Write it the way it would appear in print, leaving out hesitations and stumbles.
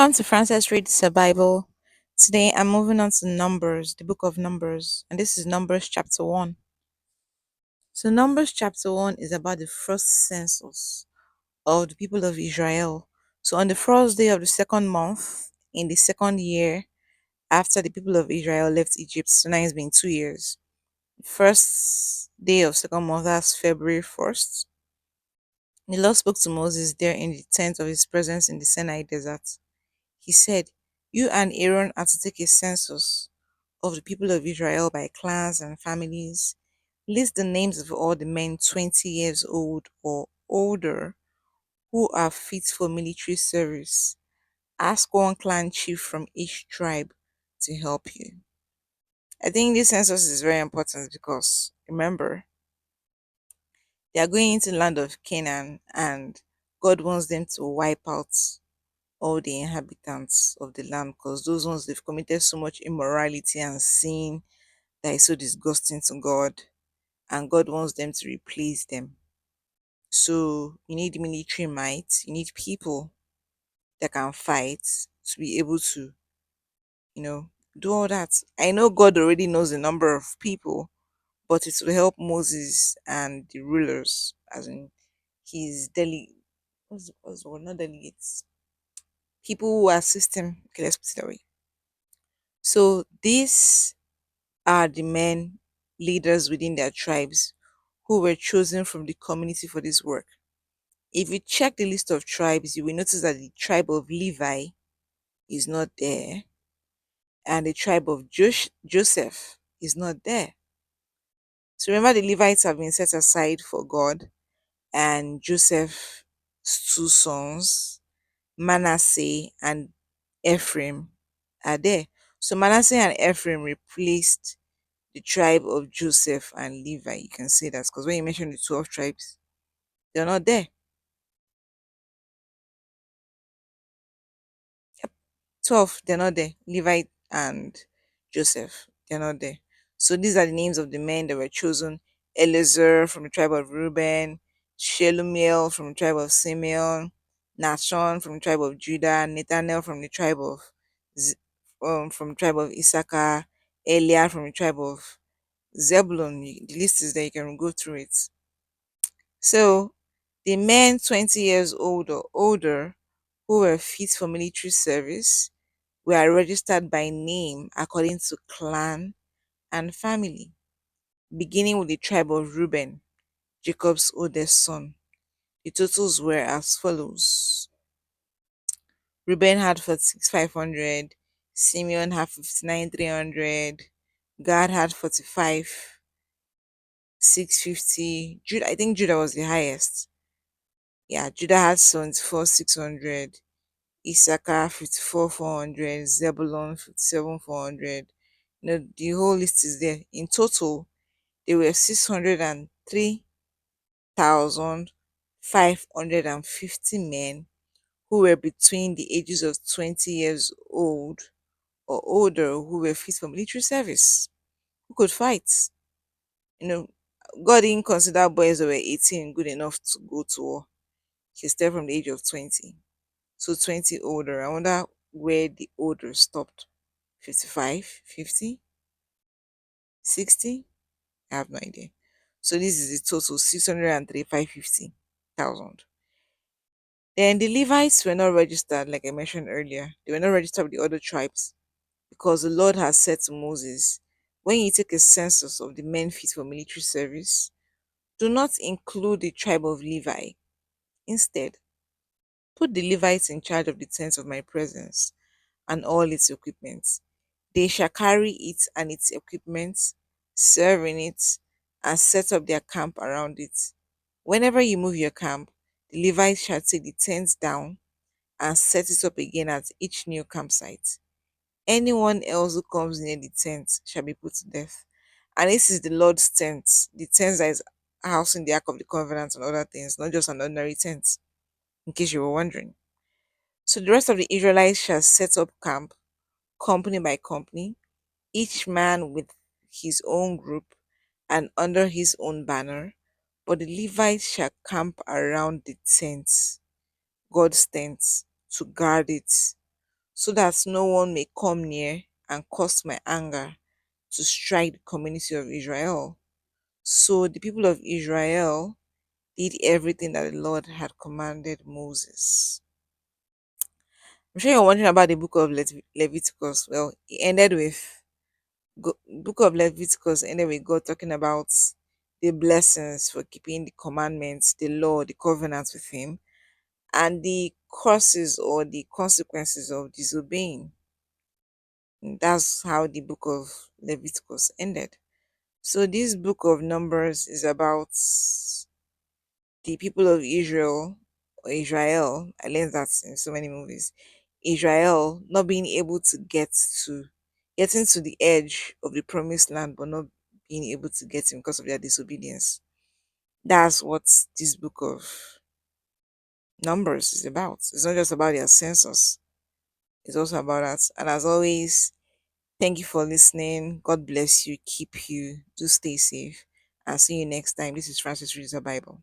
Welcome to Francis Reads the Bible. Today I'm moving on to Numbers, the book of Numbers, and this is Numbers chapter 1. So, Numbers chapter 1 is about the first census of the people of Israel. So, on the first day of the second month, in the second year after the people of Israel left Egypt, so now it's been 2 years. First day of second month, that's February 1st. The Lord spoke to Moses there in the tent of his presence in the Sinai desert. He said, "You and Aaron are to take a census of the people of Israel by clans and families. List the names of all the men 20 years old or older who are fit for military service. Ask one clan chief from each tribe to help you." I think this census is very important because remember, they are going into the land of Canaan and God wants them to wipe out all the inhabitants of the land because those ones they've committed so much immorality and sin that is so disgusting to God, and God wants them to replace them. So you need military might, you need people that can fight to be able to, you know, do all that. I know God already knows the number of people, but it will help Moses and the rulers, as in his what's the word? Not delegates, people who assist him. Okay, let's put it that way. So these are the men leaders within their tribes who were chosen from the community for this work. If you check the list of tribes, you will notice that the tribe of Levi is not there, and the tribe of Joseph is not there. So remember, the Levites have been set aside for God, and Joseph's two sons, Manasseh and Ephraim, are there. So Manasseh and Ephraim replaced the tribe of Joseph and Levi. You can say that because when you mention the 12 tribes, they're not there. 12, they're not there. Levi and Joseph, they're not there. So these are the names of the men that were chosen: Eleazar from the tribe of Reuben, Shelumiel from the tribe of Simeon, Nashon from the tribe of Judah, Nathanael from the tribe of Z- from the tribe of Issachar, Eliab from the tribe of Zebulun. The list is there, you can go through it. So the men 20 years old or older who were fit for military service were registered by name according to clan and family, beginning with the tribe of Reuben, Jacob's oldest son. The totals were as follows: Reuben had 46,500, Simeon had 59,300, Gad had 45,650. Judah, I think Judah was the highest. Yeah, Judah had 74,600, Issachar 54,400, Zebulun 57,400. The whole list is there. In total, there were 603,550 men who were between the ages of 20 years old or older who were fit for military service, who could fight. You know, God didn't consider boys that were 18 good enough to go to war. He started from the age of 20. So 20 older. I wonder where the older stopped. 55, 50, 60? I have no idea. So this is the total 635,50,000. Then the Levites were not registered, like I mentioned earlier. They were not registered with the other tribes because the Lord has said to Moses, when you take a census of the men fit for military service, do not include the tribe of Levi. Instead, put the Levites in charge of the tents of my presence and all its equipment. They shall carry it and its equipment, serve in it, and set up their camp around it. Whenever you move your camp, the Levites shall take the tents down and set it up again at each new campsite. Anyone else who comes near the tent shall be put to death. And this is the Lord's tent, the tent that is housing the Ark of the Covenant and other things, not just an ordinary tent, in case you were wondering. So the rest of the Israelites shall set up camp, company by company, each man with his own group and under his own banner, but the Levites shall camp around the tent, God's tent, to guard it. so that no one may come near and cause my anger to strike the community of Israel. So the people of Israel did everything that the Lord had commanded Moses. I'm sure you're wondering about the book of Leviticus. Well, it ended with book of Leviticus ended with God talking about the blessings for keeping the commandments, the law, the covenant with Him, and the curses or the consequences of disobeying. And that's how the book of Leviticus ended. So this book of Numbers is about the people of Israel or Israel. I learned that in so many movies. Israel not being able to getting to the edge of the promised land, but not being able to get in because of their disobedience. That's what this book of Numbers is about. It's not just about their census, it's also about that. And as always, thank you for listening. God bless you, keep you, do stay safe, and see you next time. This is Francis Reads the Bible.